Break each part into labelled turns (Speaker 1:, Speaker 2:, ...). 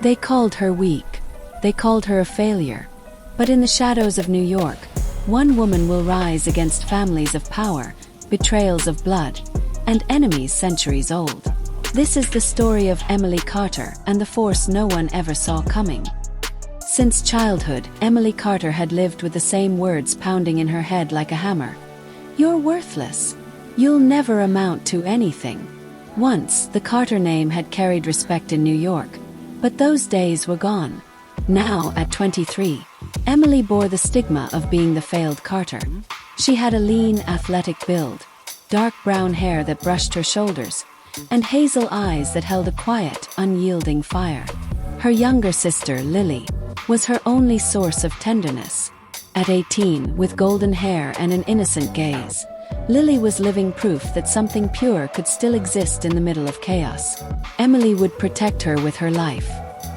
Speaker 1: They called her weak. They called her a failure. But in the shadows of New York, one woman will rise against families of power, betrayals of blood, and enemies centuries old. This is the story of Emily Carter and the force no one ever saw coming. Since childhood, Emily Carter had lived with the same words pounding in her head like a hammer. You're worthless. You'll never amount to anything. Once, the Carter name had carried respect in New York, but those days were gone. Now, at 23, Emily bore the stigma of being the failed Carter. She had a lean, athletic build, dark brown hair that brushed her shoulders, and hazel eyes that held a quiet, unyielding fire. Her younger sister, Lily, was her only source of tenderness. At 18, with golden hair and an innocent gaze, Lily was living proof that something pure could still exist in the middle of chaos. Emily would protect her with her life.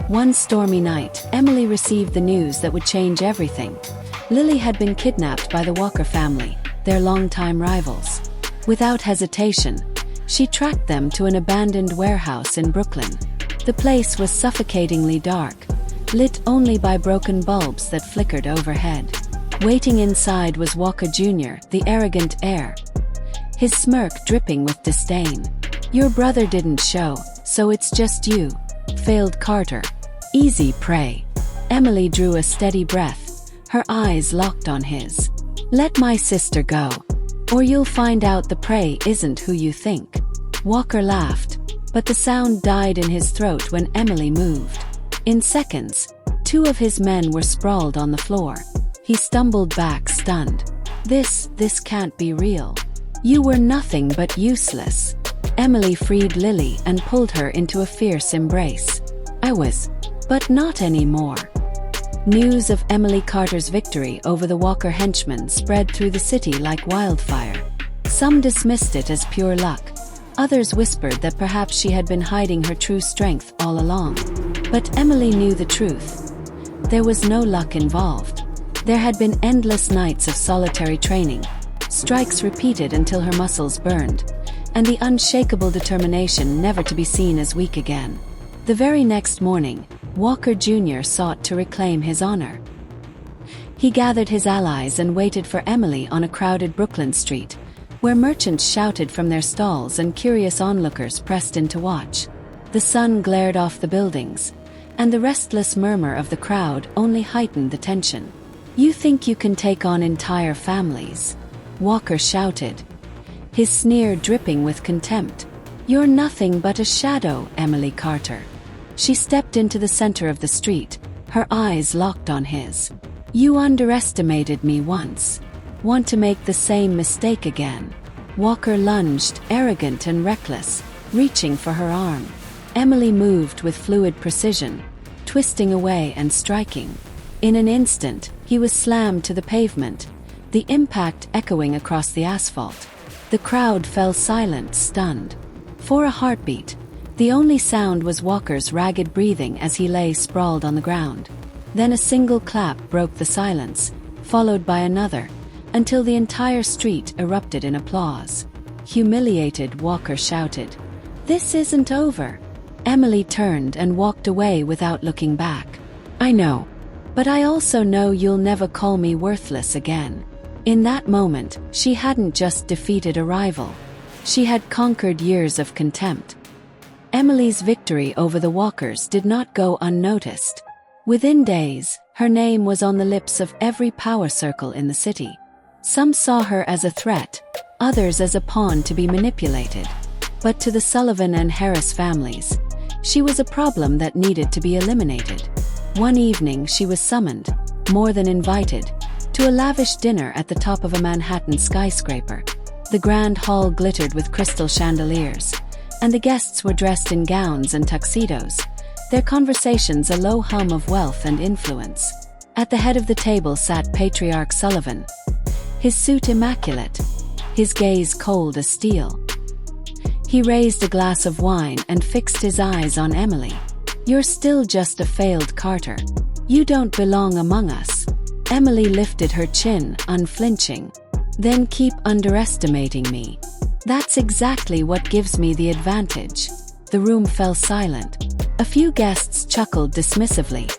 Speaker 1: One stormy night, Emily received the news that would change everything. Lily had been kidnapped by the Walker family, their longtime rivals. Without hesitation, she tracked them to an abandoned warehouse in Brooklyn. The place was suffocatingly dark, lit only by broken bulbs that flickered overhead. Waiting inside was Walker Jr., the arrogant heir, his smirk dripping with disdain. Your brother didn't show, so it's just you, failed Carter. Easy prey. Emily drew a steady breath, her eyes locked on his. Let my sister go, or you'll find out the prey isn't who you think. Walker laughed, but the sound died in his throat when Emily moved. In seconds, two of his men were sprawled on the floor. He stumbled back, stunned. This can't be real. You were nothing but useless. Emily freed Lily and pulled her into a fierce embrace. I was, but not anymore. News of Emily Carter's victory over the Walker henchmen spread through the city like wildfire. Some dismissed it as pure luck. Others whispered that perhaps she had been hiding her true strength all along. But Emily knew the truth. There was no luck involved. There had been endless nights of solitary training, strikes repeated until her muscles burned, and the unshakable determination never to be seen as weak again. The very next morning, Walker Jr. sought to reclaim his honor. He gathered his allies and waited for Emily on a crowded Brooklyn street, where merchants shouted from their stalls and curious onlookers pressed in to watch. The sun glared off the buildings, and the restless murmur of the crowd only heightened the tension. You think you can take on entire families? Walker shouted, his sneer dripping with contempt. You're nothing but a shadow, Emily Carter. She stepped into the center of the street, her eyes locked on his. You underestimated me once. Want to make the same mistake again? Walker lunged, arrogant and reckless, reaching for her arm. Emily moved with fluid precision, twisting away and striking. In an instant, he was slammed to the pavement, the impact echoing across the asphalt. The crowd fell silent, stunned. For a heartbeat, the only sound was Walker's ragged breathing as he lay sprawled on the ground. Then a single clap broke the silence, followed by another, until the entire street erupted in applause. Humiliated, Walker shouted, "This isn't over." Emily turned and walked away without looking back. I know. But I also know you'll never call me worthless again. In that moment, she hadn't just defeated a rival. She had conquered years of contempt. Emily's victory over the Walkers did not go unnoticed. Within days, her name was on the lips of every power circle in the city. Some saw her as a threat, others as a pawn to be manipulated. But to the Sullivan and Harris families, she was a problem that needed to be eliminated. One evening she was summoned, more than invited, to a lavish dinner at the top of a Manhattan skyscraper. The grand hall glittered with crystal chandeliers, and the guests were dressed in gowns and tuxedos, their conversations a low hum of wealth and influence. At the head of the table sat Patriarch Sullivan, his suit immaculate, his gaze cold as steel. He raised a glass of wine and fixed his eyes on Emily. You're still just a failed Carter. You don't belong among us. Emily lifted her chin, unflinching. Then keep underestimating me. That's exactly what gives me the advantage. The room fell silent. A few guests chuckled dismissively,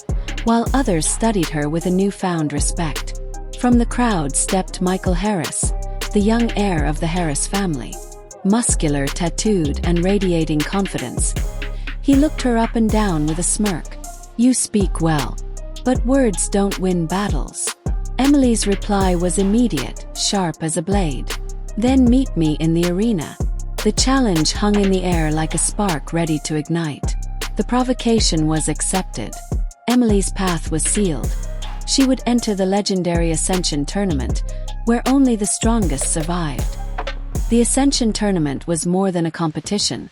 Speaker 1: while others studied her with a newfound respect. From the crowd stepped Michael Harris, the young heir of the Harris family. Muscular, tattooed, and radiating confidence. He looked her up and down with a smirk. "You speak well, but words don't win battles." Emily's reply was immediate, sharp as a blade. "Then meet me in the arena." The challenge hung in the air like a spark ready to ignite. The provocation was accepted. Emily's path was sealed. She would enter the legendary Ascension Tournament, where only the strongest survived. The Ascension Tournament was more than a competition.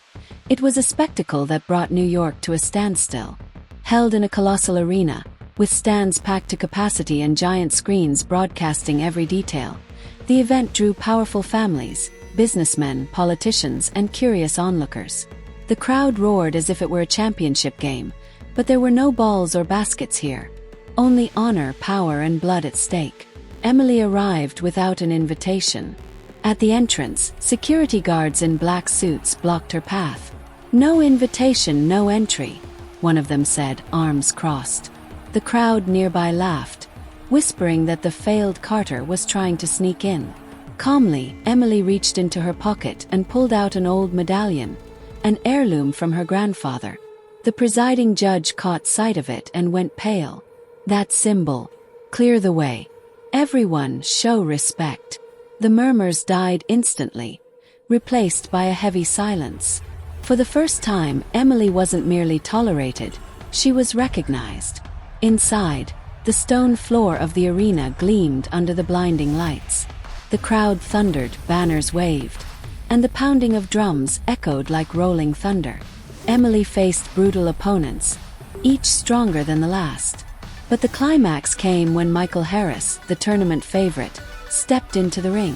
Speaker 1: It was a spectacle that brought New York to a standstill. Held in a colossal arena, with stands packed to capacity and giant screens broadcasting every detail, the event drew powerful families, businessmen, politicians, and curious onlookers. The crowd roared as if it were a championship game, but there were no balls or baskets here. Only honor, power, and blood at stake. Emily arrived without an invitation. At the entrance, security guards in black suits blocked her path. "No invitation, no entry," one of them said, arms crossed. The crowd nearby laughed, whispering that the failed Carter was trying to sneak in. Calmly, Emily reached into her pocket and pulled out an old medallion, an heirloom from her grandfather. The presiding judge caught sight of it and went pale. "That symbol. Clear the way. Everyone, show respect." The murmurs died instantly, replaced by a heavy silence. For the first time, Emily wasn't merely tolerated, she was recognized. Inside, the stone floor of the arena gleamed under the blinding lights. The crowd thundered, banners waved, and the pounding of drums echoed like rolling thunder. Emily faced brutal opponents, each stronger than the last. But the climax came when Michael Harris, the tournament favorite, stepped into the ring.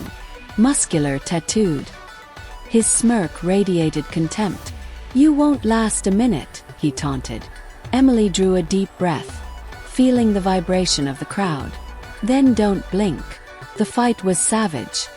Speaker 1: Muscular, tattooed. His smirk radiated contempt. "You won't last a minute," he taunted. Emily drew a deep breath, feeling the vibration of the crowd. "Then don't blink." The fight was savage.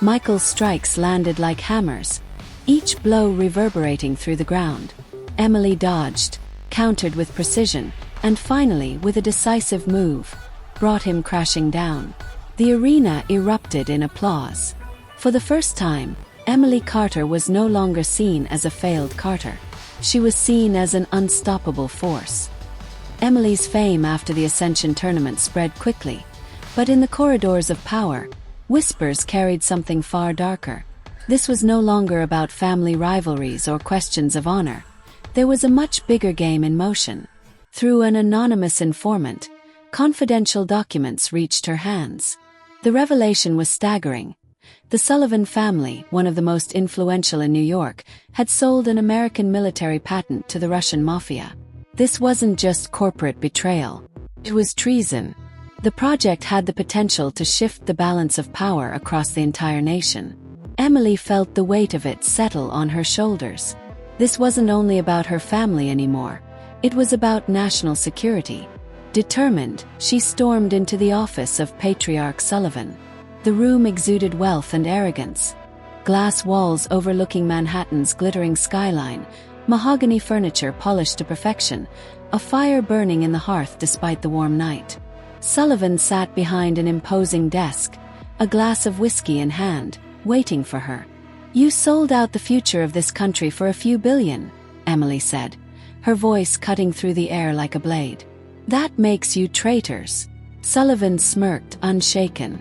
Speaker 1: Michael's strikes landed like hammers, each blow reverberating through the ground. Emily dodged, countered with precision, and finally, with a decisive move, brought him crashing down. The arena erupted in applause. For the first time, Emily Carter was no longer seen as a failed Carter. She was seen as an unstoppable force. Emily's fame after the Ascension Tournament spread quickly, but in the corridors of power, whispers carried something far darker. This was no longer about family rivalries or questions of honor. There was a much bigger game in motion. Through an anonymous informant, confidential documents reached her hands. The revelation was staggering. The Sullivan family, one of the most influential in New York, had sold an American military patent to the Russian mafia. This wasn't just corporate betrayal. It was treason. The project had the potential to shift the balance of power across the entire nation. Emily felt the weight of it settle on her shoulders. This wasn't only about her family anymore. It was about national security. Determined, she stormed into the office of Patriarch Sullivan. The room exuded wealth and arrogance. Glass walls overlooking Manhattan's glittering skyline, mahogany furniture polished to perfection, a fire burning in the hearth despite the warm night. Sullivan sat behind an imposing desk, a glass of whiskey in hand, waiting for her. "You sold out the future of this country for a few billion," Emily said, her voice cutting through the air like a blade. "That makes you traitors." Sullivan smirked, unshaken.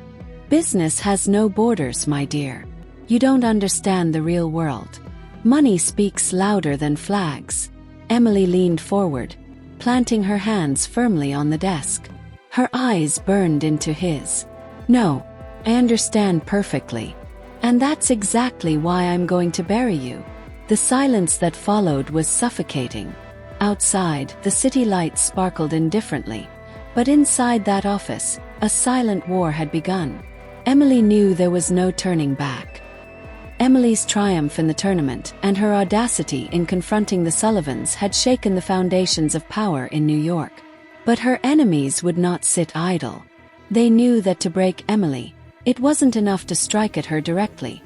Speaker 1: "Business has no borders, my dear. You don't understand the real world. Money speaks louder than flags." Emily leaned forward, planting her hands firmly on the desk. Her eyes burned into his. "No, I understand perfectly. And that's exactly why I'm going to bury you." The silence that followed was suffocating. Outside, the city lights sparkled indifferently, but inside that office, a silent war had begun. Emily knew there was no turning back. Emily's triumph in the tournament and her audacity in confronting the Sullivans had shaken the foundations of power in New York. But her enemies would not sit idle. They knew that to break Emily, it wasn't enough to strike at her directly.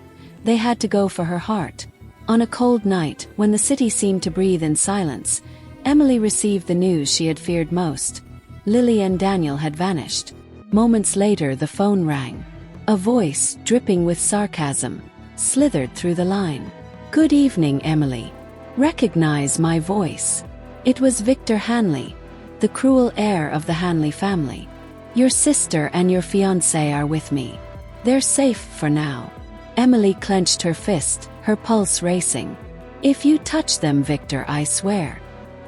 Speaker 1: They had to go for her heart. On a cold night, when the city seemed to breathe in silence, Emily received the news she had feared most. Lily and Daniel had vanished. Moments later, the phone rang. A voice, dripping with sarcasm, slithered through the line. "Good evening, Emily. Recognize my voice." It was Victor Hanley, the cruel heir of the Hanley family. "Your sister and your fiancé are with me. They're safe for now." Emily clenched her fist, her pulse racing. "If you touch them, Victor, I swear."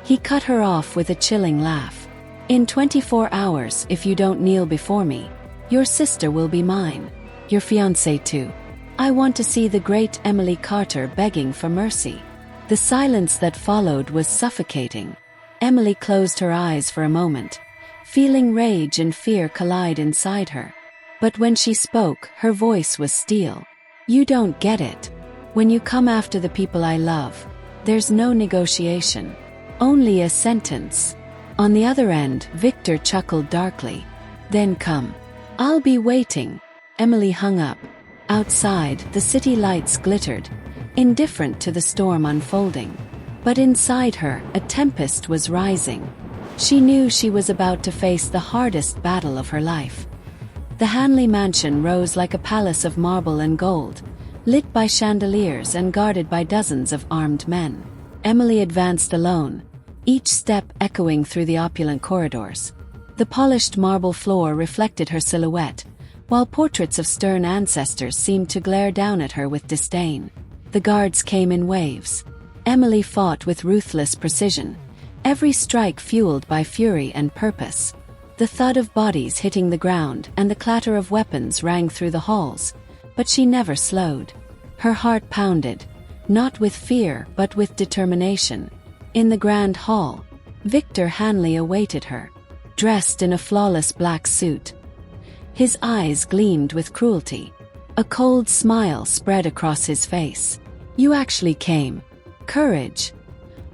Speaker 1: He cut her off with a chilling laugh. "In 24 hours, if you don't kneel before me, your sister will be mine. Your fiancé too. I want to see the great Emily Carter begging for mercy." The silence that followed was suffocating. Emily closed her eyes for a moment, feeling rage and fear collide inside her. But when she spoke, her voice was steel. "You don't get it. When you come after the people I love, there's no negotiation. Only a sentence." On the other end, Victor chuckled darkly. "Then come. I'll be waiting." Emily hung up. Outside, the city lights glittered, indifferent to the storm unfolding. But inside her, a tempest was rising. She knew she was about to face the hardest battle of her life. The Hanley mansion rose like a palace of marble and gold, lit by chandeliers and guarded by dozens of armed men. Emily advanced alone, each step echoing through the opulent corridors. The polished marble floor reflected her silhouette, while portraits of stern ancestors seemed to glare down at her with disdain. The guards came in waves. Emily fought with ruthless precision, every strike fueled by fury and purpose. The thud of bodies hitting the ground and the clatter of weapons rang through the halls, but she never slowed. Her heart pounded, not with fear but with determination. In the grand hall, Victor Hanley awaited her, dressed in a flawless black suit. His eyes gleamed with cruelty. A cold smile spread across his face. "You actually came. Courage?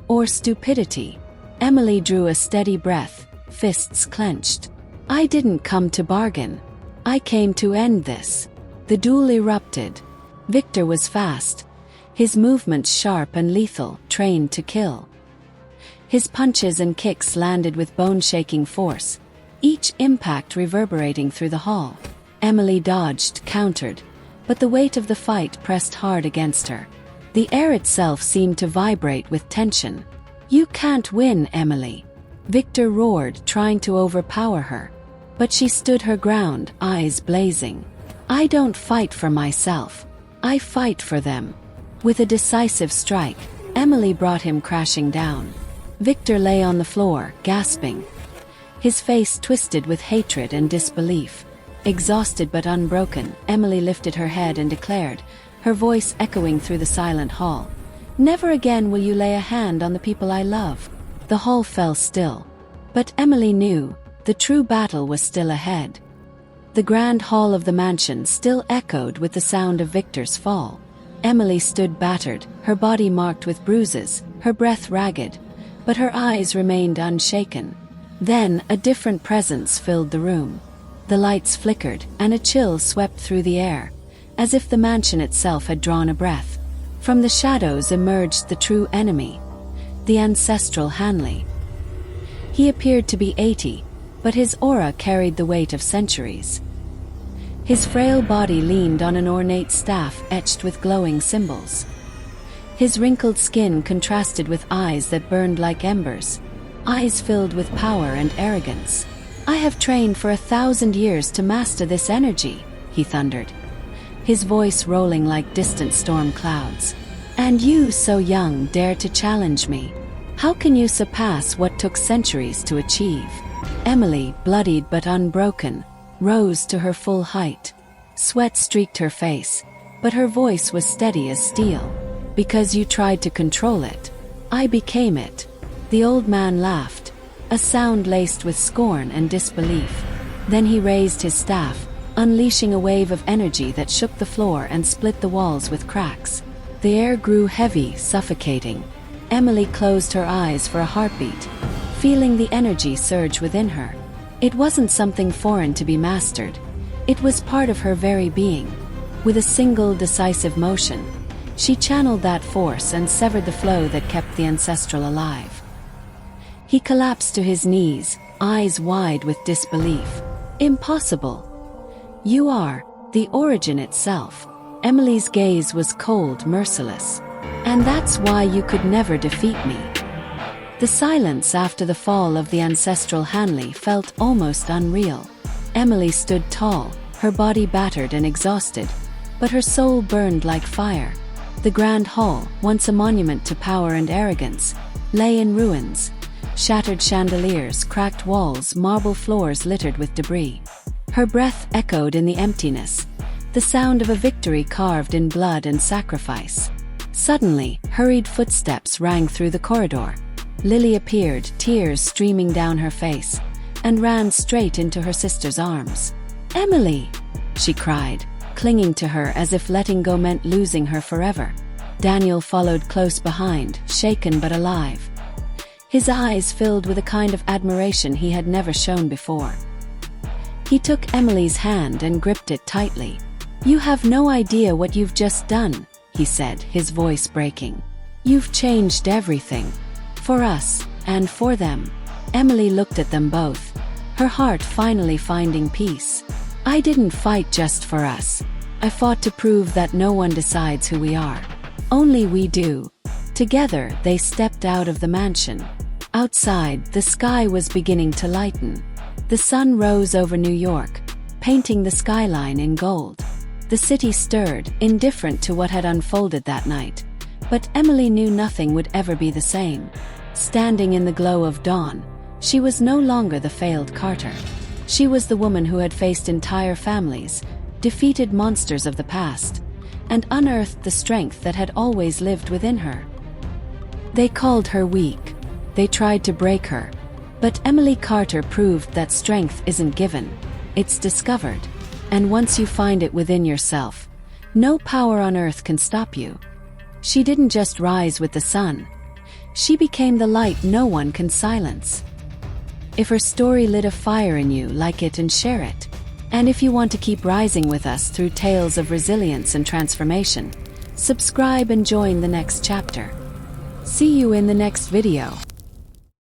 Speaker 1: Or stupidity?" Emily drew a steady breath, fists clenched. "I didn't come to bargain. I came to end this." The duel erupted. Victor was fast, his movements sharp and lethal, trained to kill. His punches and kicks landed with bone-shaking force, each impact reverberating through the hall. Emily dodged, countered, but the weight of the fight pressed hard against her. The air itself seemed to vibrate with tension. "You can't win, Emily," Victor roared, trying to overpower her. But she stood her ground, eyes blazing. "I don't fight for myself. I fight for them." With a decisive strike, Emily brought him crashing down. Victor lay on the floor, gasping, his face twisted with hatred and disbelief. Exhausted but unbroken, Emily lifted her head and declared, her voice echoing through the silent hall, "Never again will you lay a hand on the people I love." The hall fell still. But Emily knew, the true battle was still ahead. The grand hall of the mansion still echoed with the sound of Victor's fall. Emily stood battered, her body marked with bruises, her breath ragged, but her eyes remained unshaken. Then, a different presence filled the room. The lights flickered, and a chill swept through the air, as if the mansion itself had drawn a breath. From the shadows emerged the true enemy, the ancestral Hanley. He appeared to be 80, but his aura carried the weight of centuries. His frail body leaned on an ornate staff etched with glowing symbols. His wrinkled skin contrasted with eyes that burned like embers, eyes filled with power and arrogance. "I have trained for 1,000 years to master this energy," he thundered, his voice rolling like distant storm clouds. "And you, so young, dare to challenge me? How can you surpass what took centuries to achieve?" Emily, bloodied but unbroken, rose to her full height. Sweat streaked her face, but her voice was steady as steel. "Because you tried to control it, I became it." The old man laughed, a sound laced with scorn and disbelief. Then he raised his staff, unleashing a wave of energy that shook the floor and split the walls with cracks. The air grew heavy, suffocating. Emily closed her eyes for a heartbeat, feeling the energy surge within her. It wasn't something foreign to be mastered. It was part of her very being. With a single decisive motion, she channeled that force and severed the flow that kept the ancestral alive. He collapsed to his knees, eyes wide with disbelief. Impossible. You are the origin itself. Emily's gaze was cold, merciless. And that's why you could never defeat me. The silence after the fall of the ancestral Hanley felt almost unreal. Emily stood tall, her body battered and exhausted, but her soul burned like fire. The grand hall, once a monument to power and arrogance, lay in ruins. Shattered chandeliers, cracked walls, marble floors littered with debris. Her breath echoed in the emptiness, the sound of a victory carved in blood and sacrifice. Suddenly, hurried footsteps rang through the corridor. Lily appeared, tears streaming down her face, and ran straight into her sister's arms. "Emily!" she cried, clinging to her as if letting go meant losing her forever. Daniel followed close behind, shaken but alive. His eyes filled with a kind of admiration he had never shown before. He took Emily's hand and gripped it tightly. "You have no idea what you've just done," he said, his voice breaking. "You've changed everything. For us, and for them." Emily looked at them both, her heart finally finding peace. "I didn't fight just for us. I fought to prove that no one decides who we are. Only we do." Together, they stepped out of the mansion. Outside, the sky was beginning to lighten. The sun rose over New York, painting the skyline in gold. The city stirred, indifferent to what had unfolded that night. But Emily knew nothing would ever be the same. Standing in the glow of dawn, she was no longer the failed Carter. She was the woman who had faced entire families, defeated monsters of the past, and unearthed the strength that had always lived within her. They called her weak. They tried to break her. But Emily Carter proved that strength isn't given, it's discovered. And once you find it within yourself, no power on earth can stop you. She didn't just rise with the sun. She became the light no one can silence. If her story lit a fire in you, like it and share it. And if you want to keep rising with us through tales of resilience and transformation, subscribe and join the next chapter. See you in the next video.